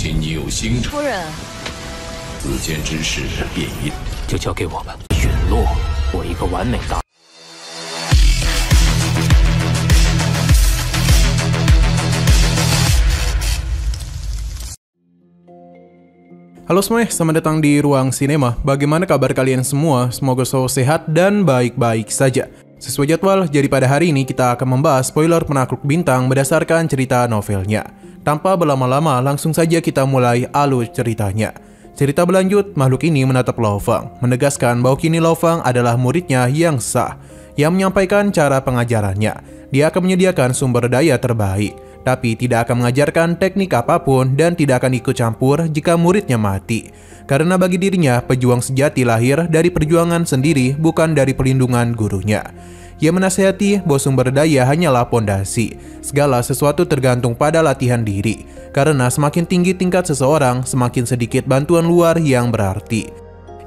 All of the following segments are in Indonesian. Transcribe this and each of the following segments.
亲你有星辰，夫人，子建之事便因就交给我吧。陨落，我一个完美大。Halo semuanya, selamat datang di Ruang Sinema. Bagaimana kabar kalian semua? Semoga selalu sehat dan baik-baik saja. Sesuai jadwal, jadi pada hari ini kita akan membahas spoiler Penakluk Bintang berdasarkan cerita novelnya. Tanpa berlama-lama, langsung saja kita mulai alur ceritanya. Cerita berlanjut, makhluk ini menatap Lao Feng, menegaskan bahwa kini Lao Feng adalah muridnya yang sah, yang menyampaikan cara pengajarannya. Dia akan menyediakan sumber daya terbaik, tapi tidak akan mengajarkan teknik apapun dan tidak akan ikut campur jika muridnya mati. Karena bagi dirinya, pejuang sejati lahir dari perjuangan sendiri, bukan dari perlindungan gurunya. Ia menasihati bahwa sumber daya hanyalah pondasi. Segala sesuatu tergantung pada latihan diri. Karena semakin tinggi tingkat seseorang, semakin sedikit bantuan luar yang berarti.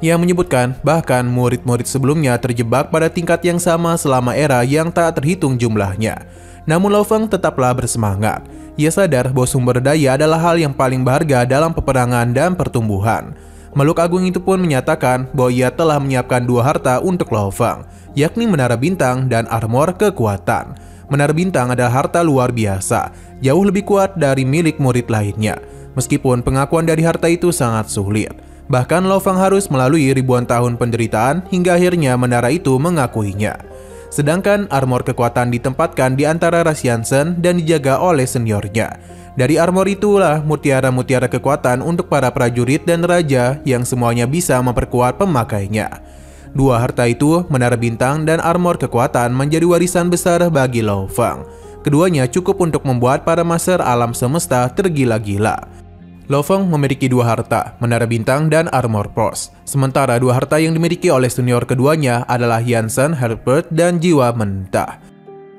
Ia menyebutkan bahkan murid-murid sebelumnya terjebak pada tingkat yang sama selama era yang tak terhitung jumlahnya. Namun Lao Feng tetaplah bersemangat. Ia sadar bahwa sumber daya adalah hal yang paling berharga dalam peperangan dan pertumbuhan. Makhluk agung itu pun menyatakan bahwa ia telah menyiapkan dua harta untuk Lao Feng, yakni Menara Bintang dan Armor Kekuatan. Menara Bintang adalah harta luar biasa, jauh lebih kuat dari milik murid lainnya. Meskipun pengakuan dari harta itu sangat sulit. Bahkan Lao Feng harus melalui ribuan tahun penderitaan hingga akhirnya menara itu mengakuinya. Sedangkan armor kekuatan ditempatkan di antara ras Yansen dan dijaga oleh seniornya. Dari armor itulah mutiara-mutiara kekuatan untuk para prajurit dan raja yang semuanya bisa memperkuat pemakainya. Dua harta itu, Menara Bintang dan armor kekuatan, menjadi warisan besar bagi Lao Feng. Keduanya cukup untuk membuat para master alam semesta tergila-gila. Lao Feng memiliki dua harta, Menara Bintang dan Armor Pros. Sementara dua harta yang dimiliki oleh senior keduanya adalah Yansen, Herbert, dan Jiwa Mentah.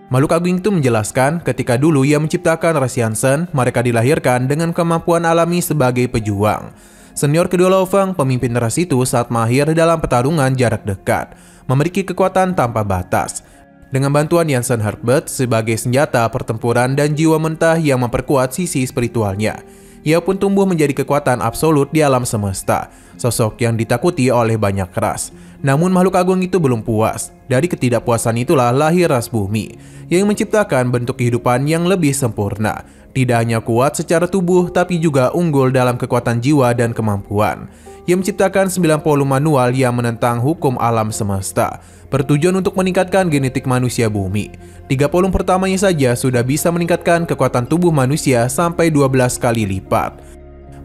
Makhluk agung itu menjelaskan ketika dulu ia menciptakan ras Yansen, mereka dilahirkan dengan kemampuan alami sebagai pejuang. Senior kedua Lao Feng, pemimpin ras itu, saat mahir dalam pertarungan jarak dekat, memiliki kekuatan tanpa batas. Dengan bantuan Yansen Herbert sebagai senjata pertempuran dan Jiwa Mentah yang memperkuat sisi spiritualnya, ia pun tumbuh menjadi kekuatan absolut di alam semesta, sosok yang ditakuti oleh banyak ras. Namun makhluk agung itu belum puas. Dari ketidakpuasan itulah lahir ras bumi, yang menciptakan bentuk kehidupan yang lebih sempurna. Tidak hanya kuat secara tubuh, tapi juga unggul dalam kekuatan jiwa dan kemampuan. Ia menciptakan 90 manual yang menentang hukum alam semesta, bertujuan untuk meningkatkan genetik manusia bumi. 30 pertamanya saja sudah bisa meningkatkan kekuatan tubuh manusia sampai 12 kali lipat.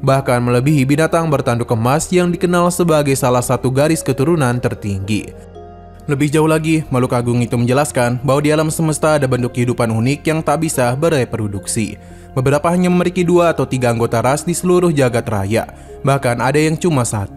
Bahkan melebihi binatang bertanduk emas yang dikenal sebagai salah satu garis keturunan tertinggi. Lebih jauh lagi, makhluk agung itu menjelaskan bahwa di alam semesta ada bentuk kehidupan unik yang tak bisa bereproduksi. Beberapa hanya memiliki 2 atau 3 anggota ras di seluruh jagat raya. Bahkan ada yang cuma 1.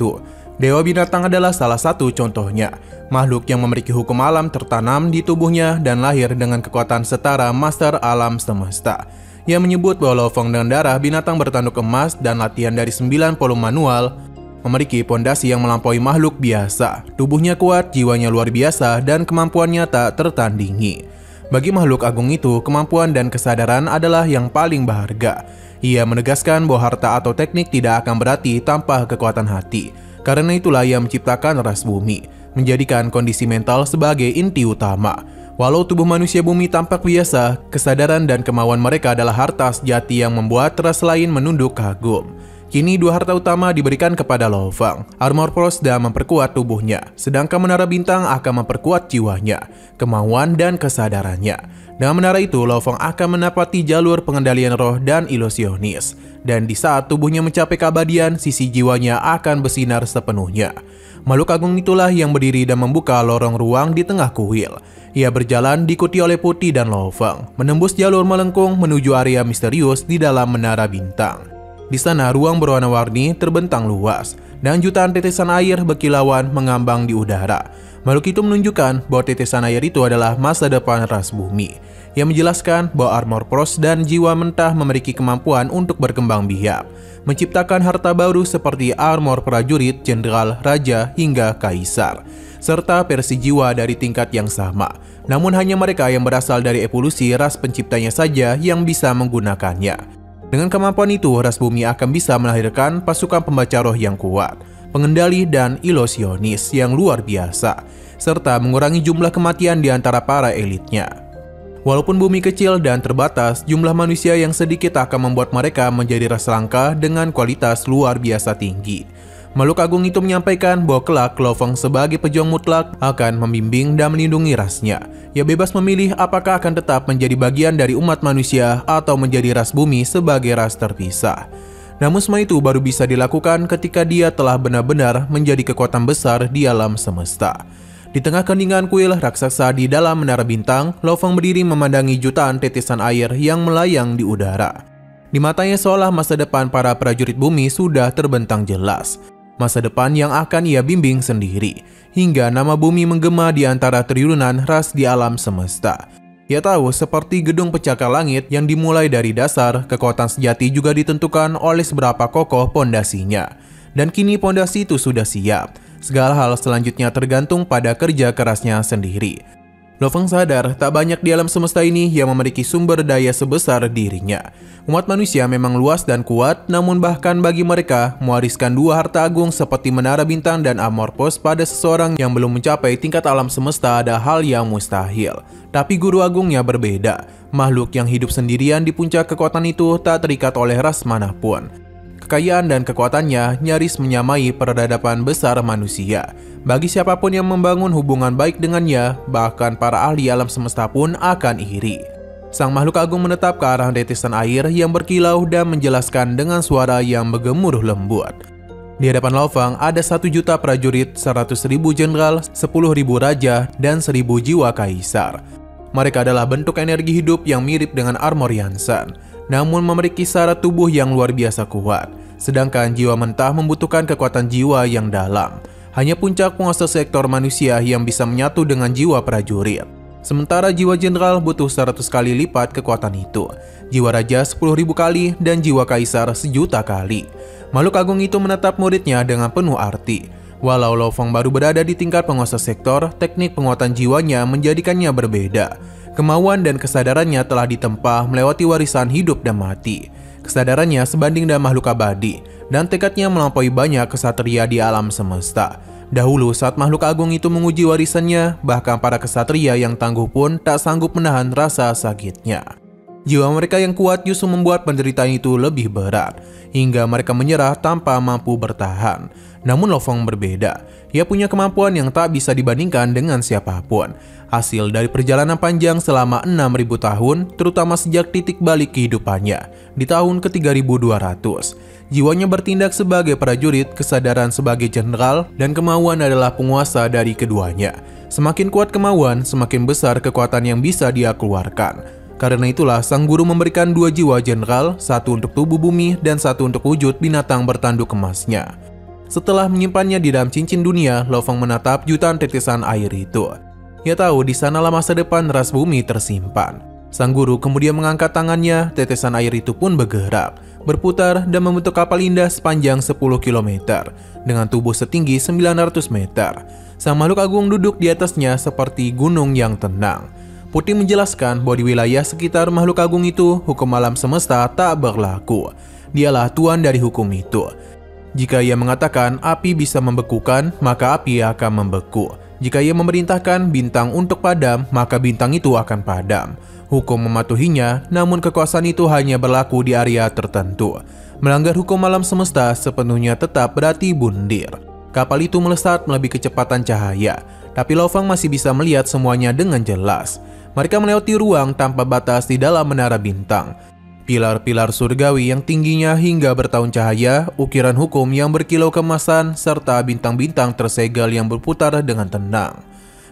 Dewa binatang adalah salah satu contohnya. Makhluk yang memiliki hukum alam tertanam di tubuhnya dan lahir dengan kekuatan setara master alam semesta. Ia menyebut bahwa Lao Feng dengan darah binatang bertanduk emas dan latihan dari 90 manual memiliki pondasi yang melampaui makhluk biasa. Tubuhnya kuat, jiwanya luar biasa, dan kemampuannya tak tertandingi. Bagi makhluk agung itu, kemampuan dan kesadaran adalah yang paling berharga. Ia menegaskan bahwa harta atau teknik tidak akan berarti tanpa kekuatan hati. Karena itulah ia menciptakan ras bumi, menjadikan kondisi mental sebagai inti utama. Walau tubuh manusia bumi tampak biasa, kesadaran dan kemauan mereka adalah harta sejati yang membuat ras lain menunduk kagum. Kini dua harta utama diberikan kepada Lao Feng. Armor Pros dan memperkuat tubuhnya, sedangkan Menara Bintang akan memperkuat jiwanya, kemauan dan kesadarannya. Dengan menara itu, Lao Feng akan menapati jalur pengendalian roh dan ilusionis. Dan di saat tubuhnya mencapai keabadian, sisi jiwanya akan bersinar sepenuhnya. Makhluk agung itulah yang berdiri dan membuka lorong ruang di tengah kuil. Ia berjalan diikuti oleh Putih dan Lao Feng, menembus jalur melengkung menuju area misterius di dalam Menara Bintang. Di sana ruang berwarna-warni terbentang luas, dan jutaan tetesan air berkilauan mengambang di udara. Makhluk itu menunjukkan bahwa tetesan air itu adalah masa depan ras bumi. Ia menjelaskan bahwa Armor Pros dan Jiwa Mentah memiliki kemampuan untuk berkembang biak, menciptakan harta baru seperti armor prajurit, jenderal, raja, hingga kaisar, serta versi jiwa dari tingkat yang sama. Namun hanya mereka yang berasal dari evolusi ras penciptanya saja yang bisa menggunakannya. Dengan kemampuan itu, ras bumi akan bisa melahirkan pasukan pembaca roh yang kuat, pengendali dan ilusionis yang luar biasa, serta mengurangi jumlah kematian di antara para elitnya. Walaupun bumi kecil dan terbatas, jumlah manusia yang sedikit akan membuat mereka menjadi ras langka dengan kualitas luar biasa tinggi. Makhluk agung itu menyampaikan bahwa kelak Lo Feng sebagai pejuang mutlak akan membimbing dan melindungi rasnya. Ia bebas memilih apakah akan tetap menjadi bagian dari umat manusia atau menjadi ras bumi sebagai ras terpisah. Namun semua itu baru bisa dilakukan ketika dia telah benar-benar menjadi kekuatan besar di alam semesta. Di tengah keningan kuil raksasa di dalam menara bintang, Lo Feng berdiri memandangi jutaan titisan air yang melayang di udara. Di matanya seolah masa depan para prajurit bumi sudah terbentang jelas. Masa depan yang akan ia bimbing sendiri, hingga nama bumi menggema di antara triliunan ras di alam semesta. Ia tahu seperti gedung pencakar langit yang dimulai dari dasar, kekuatan sejati juga ditentukan oleh seberapa kokoh pondasinya. Dan kini pondasi itu sudah siap. Segala hal selanjutnya tergantung pada kerja kerasnya sendiri. Lo Feng sadar tak banyak di alam semesta ini yang memiliki sumber daya sebesar dirinya. Umat manusia memang luas dan kuat, namun bahkan bagi mereka, mewariskan dua harta agung seperti menara bintang dan Amorphos pada seseorang yang belum mencapai tingkat alam semesta ada hal yang mustahil. Tapi guru agungnya berbeda. Makhluk yang hidup sendirian di puncak kekuatan itu tak terikat oleh ras manapun. Kekayaan dan kekuatannya nyaris menyamai peradaban besar manusia. Bagi siapapun yang membangun hubungan baik dengannya, bahkan para ahli alam semesta pun akan iri. Sang makhluk agung menetap ke arah titisan air yang berkilau dan menjelaskan dengan suara yang bergemuruh lembut. Di hadapan Lo Feng ada 1 juta prajurit, 100.000 jenderal, 10.000 raja, dan 1.000 jiwa kaisar. Mereka adalah bentuk energi hidup yang mirip dengan armor Yansan, namun memiliki syarat tubuh yang luar biasa kuat. Sedangkan jiwa mentah membutuhkan kekuatan jiwa yang dalam. Hanya puncak penguasa sektor manusia yang bisa menyatu dengan jiwa prajurit. Sementara jiwa jenderal butuh 100 kali lipat kekuatan itu. Jiwa raja 10.000 kali dan jiwa kaisar 1.000.000 kali. Makhluk agung itu menatap muridnya dengan penuh arti. Walau Lo Feng baru berada di tingkat penguasa sektor, teknik penguatan jiwanya menjadikannya berbeda. Kemauan dan kesadarannya telah ditempa melewati warisan hidup dan mati. Kesadarannya sebanding dengan makhluk abadi, dan tekadnya melampaui banyak kesatria di alam semesta. Dahulu saat makhluk agung itu menguji warisannya, bahkan para kesatria yang tangguh pun tak sanggup menahan rasa sakitnya. Jiwa mereka yang kuat justru membuat penderitaan itu lebih berat, hingga mereka menyerah tanpa mampu bertahan. Namun Lo Feng berbeda. Ia punya kemampuan yang tak bisa dibandingkan dengan siapapun. Hasil dari perjalanan panjang selama 6.000 tahun, terutama sejak titik balik kehidupannya, di tahun ke-3200. Jiwanya bertindak sebagai prajurit, kesadaran sebagai jenderal, dan kemauan adalah penguasa dari keduanya. Semakin kuat kemauan, semakin besar kekuatan yang bisa dia keluarkan. Karena itulah sang guru memberikan 2 jiwa jenderal, 1 untuk tubuh bumi dan 1 untuk wujud binatang bertanduk emasnya. Setelah menyimpannya di dalam cincin dunia, Lo Feng menatap jutaan titisan air itu. Ia tahu di sanalah masa depan ras bumi tersimpan. Sang guru kemudian mengangkat tangannya, titisan air itu pun bergerak, berputar dan membentuk kapal indah sepanjang 10 km dengan tubuh setinggi 900 meter. Sang makhluk agung duduk di atasnya seperti gunung yang tenang. Putih menjelaskan bahwa di wilayah sekitar makhluk agung itu, hukum alam semesta tak berlaku. Dialah tuan dari hukum itu. Jika ia mengatakan api bisa membekukan, maka api akan membeku. Jika ia memerintahkan bintang untuk padam, maka bintang itu akan padam. Hukum mematuhinya, namun kekuasaan itu hanya berlaku di area tertentu. Melanggar hukum alam semesta sepenuhnya tetap berarti bundir. Kapal itu melesat melebihi kecepatan cahaya, tapi Lo Feng masih bisa melihat semuanya dengan jelas. Mereka melewati ruang tanpa batas di dalam menara bintang. Pilar-pilar surgawi yang tingginya hingga bertahun cahaya, ukiran hukum yang berkilau kemasan, serta bintang-bintang tersegel yang berputar dengan tenang.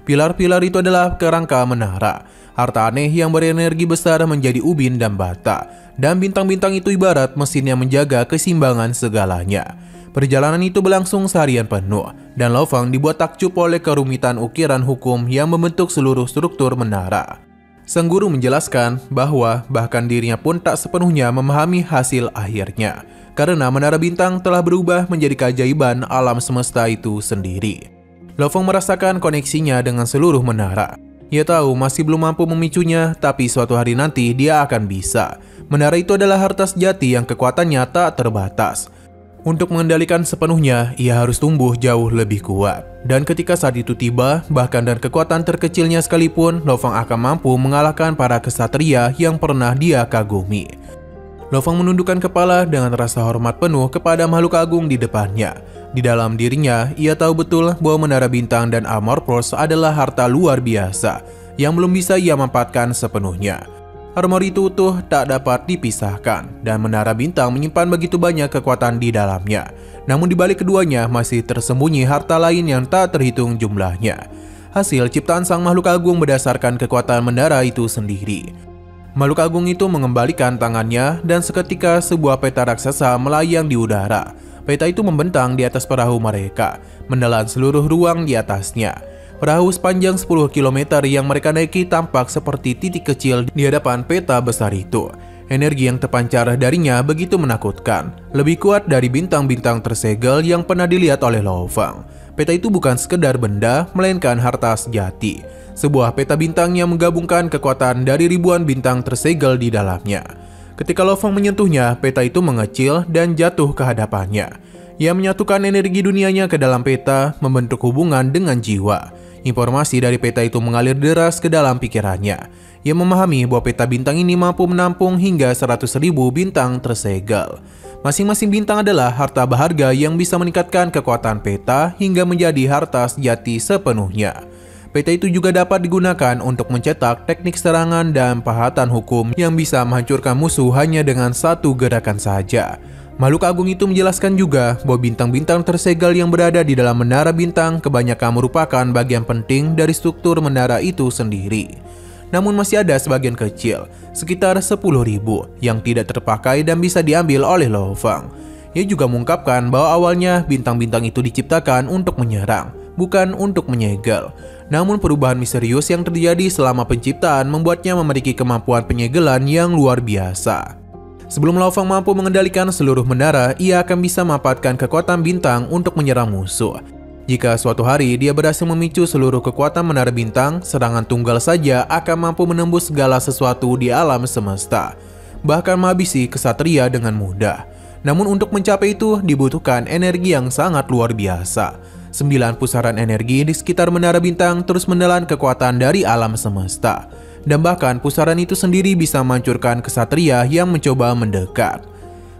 Pilar-pilar itu adalah kerangka menara. Harta aneh yang berenergi besar menjadi ubin dan bata. Dan bintang-bintang itu ibarat mesin yang menjaga keseimbangan segalanya. Perjalanan itu berlangsung seharian penuh, dan Lo Feng dibuat takjub oleh kerumitan ukiran hukum yang membentuk seluruh struktur menara. Sang guru menjelaskan bahwa bahkan dirinya pun tak sepenuhnya memahami hasil akhirnya, karena menara bintang telah berubah menjadi keajaiban alam semesta itu sendiri. Lo Feng merasakan koneksinya dengan seluruh menara. Ia tahu masih belum mampu memicunya, tapi suatu hari nanti dia akan bisa. Menara itu adalah harta sejati yang kekuatannya tak terbatas. Untuk mengendalikan sepenuhnya, ia harus tumbuh jauh lebih kuat. Dan ketika saat itu tiba, bahkan dan kekuatan terkecilnya sekalipun, Lo Fang akan mampu mengalahkan para kesatria yang pernah dia kagumi. Lo Fang menundukkan kepala dengan rasa hormat penuh kepada makhluk agung di depannya. Di dalam dirinya, ia tahu betul bahwa Menara Bintang dan Armor Force adalah harta luar biasa yang belum bisa ia manfaatkan sepenuhnya. Armor itu utuh tak dapat dipisahkan, dan Menara Bintang menyimpan begitu banyak kekuatan di dalamnya. Namun di balik keduanya masih tersembunyi harta lain yang tak terhitung jumlahnya. Hasil ciptaan sang makhluk agung berdasarkan kekuatan menara itu sendiri. Makhluk agung itu mengembalikan tangannya dan seketika sebuah peta raksasa melayang di udara. Peta itu membentang di atas perahu mereka, menelan seluruh ruang di atasnya. Perahu sepanjang 10 km yang mereka naiki tampak seperti titik kecil di hadapan peta besar itu. Energi yang terpancar darinya begitu menakutkan, lebih kuat dari bintang-bintang tersegel yang pernah dilihat oleh Lo Fang. Peta itu bukan sekedar benda, melainkan harta sejati. Sebuah peta bintang yang menggabungkan kekuatan dari ribuan bintang tersegel di dalamnya. Ketika Lo Fang menyentuhnya, peta itu mengecil dan jatuh ke hadapannya. Ia menyatukan energi dunianya ke dalam peta, membentuk hubungan dengan jiwa. Informasi dari peta itu mengalir deras ke dalam pikirannya. Ia memahami bahwa peta bintang ini mampu menampung hingga 100.000 bintang tersegel. Masing-masing bintang adalah harta berharga yang bisa meningkatkan kekuatan peta hingga menjadi harta sejati sepenuhnya. Peta itu juga dapat digunakan untuk mencetak teknik serangan dan pahatan hukum yang bisa menghancurkan musuh hanya dengan satu gerakan saja. Makhluk agung itu menjelaskan juga bahwa bintang-bintang tersegel yang berada di dalam menara bintang kebanyakan merupakan bagian penting dari struktur menara itu sendiri. Namun masih ada sebagian kecil, sekitar 10.000, yang tidak terpakai dan bisa diambil oleh Lo Fang. Ia juga mengungkapkan bahwa awalnya bintang-bintang itu diciptakan untuk menyerang, bukan untuk menyegel. Namun perubahan misterius yang terjadi selama penciptaan membuatnya memiliki kemampuan penyegelan yang luar biasa. Sebelum Lo Fang mampu mengendalikan seluruh menara, ia akan bisa memanfaatkan kekuatan bintang untuk menyerang musuh. Jika suatu hari dia berhasil memicu seluruh kekuatan menara bintang, serangan tunggal saja akan mampu menembus segala sesuatu di alam semesta, bahkan menghabisi kesatria dengan mudah. Namun untuk mencapai itu dibutuhkan energi yang sangat luar biasa. 9 pusaran energi di sekitar menara bintang terus menelan kekuatan dari alam semesta. Dan bahkan pusaran itu sendiri bisa menghancurkan kesatria yang mencoba mendekat.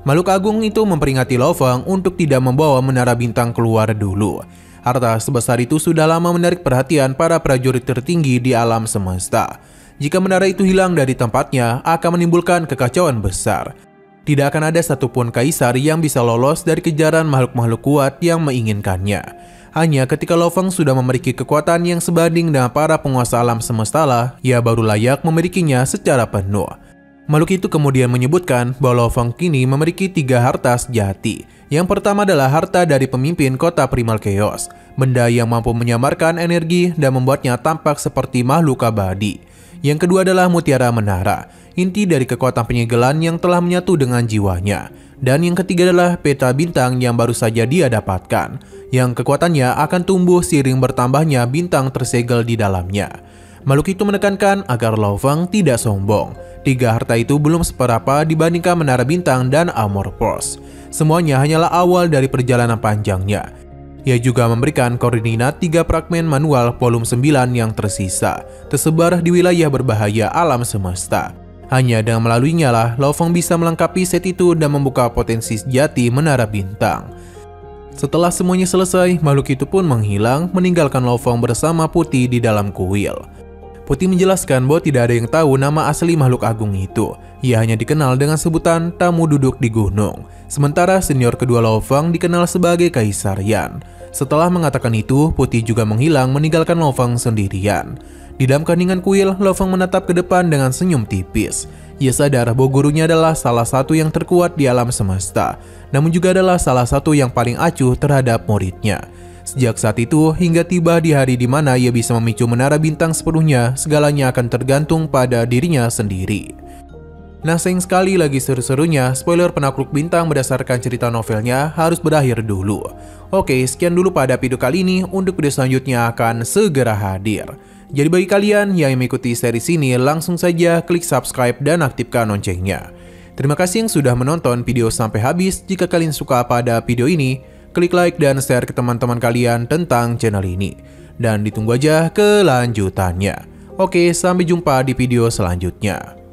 Makhluk agung itu memperingati Lo Fang untuk tidak membawa menara bintang keluar dulu. Harta sebesar itu sudah lama menarik perhatian para prajurit tertinggi di alam semesta. Jika menara itu hilang dari tempatnya, akan menimbulkan kekacauan besar. Tidak akan ada satupun kaisar yang bisa lolos dari kejaran makhluk-makhluk kuat yang menginginkannya. Hanya ketika Lo Fang sudah memiliki kekuatan yang sebanding dengan para penguasa alam semesta lah, ia baru layak memilikinya secara penuh. Makhluk itu kemudian menyebutkan bahwa Lo Fang kini memiliki 3 harta sejati. Yang pertama adalah harta dari pemimpin kota Primal Chaos, benda yang mampu menyamarkan energi dan membuatnya tampak seperti makhluk abadi. Yang kedua adalah mutiara menara, inti dari kekuatan penyegelan yang telah menyatu dengan jiwanya. Dan yang ketiga adalah peta bintang yang baru saja dia dapatkan, yang kekuatannya akan tumbuh seiring bertambahnya bintang tersegel di dalamnya. Makhluk itu menekankan agar Lo Fang tidak sombong. 3 harta itu belum seberapa dibandingkan menara bintang dan Armor Force. Semuanya hanyalah awal dari perjalanan panjangnya. Ia juga memberikan koordinat 3 fragmen manual volume 9 yang tersisa, tersebar di wilayah berbahaya alam semesta. Hanya dengan melaluinya lah Lo Fang bisa melengkapi set itu dan membuka potensi sejati menara bintang. Setelah semuanya selesai, makhluk itu pun menghilang, meninggalkan Lo Fang bersama Putih di dalam kuil. Putih menjelaskan bahwa tidak ada yang tahu nama asli makhluk agung itu. Ia hanya dikenal dengan sebutan tamu duduk di gunung. Sementara senior kedua Lo Fang dikenal sebagai Kaisar Yan. Setelah mengatakan itu, Putih juga menghilang, meninggalkan Lo Fang sendirian. Di dalam keheningan kuil, Lo Fang menatap ke depan dengan senyum tipis. Ia sadar bahwa gurunya adalah salah satu yang terkuat di alam semesta, namun juga adalah salah satu yang paling acuh terhadap muridnya. Sejak saat itu, hingga tiba di hari di mana ia bisa memicu menara bintang sepenuhnya, segalanya akan tergantung pada dirinya sendiri. Nah, sayang sekali lagi seru-serunya, spoiler Penakluk Bintang berdasarkan cerita novelnya harus berakhir dulu. Oke, sekian dulu pada video kali ini, untuk video selanjutnya akan segera hadir. Jadi bagi kalian yang mengikuti series ini, langsung saja klik subscribe dan aktifkan loncengnya. Terima kasih yang sudah menonton video sampai habis. Jika kalian suka pada video ini, klik like dan share ke teman-teman kalian tentang channel ini. Dan ditunggu aja kelanjutannya. Oke, sampai jumpa di video selanjutnya.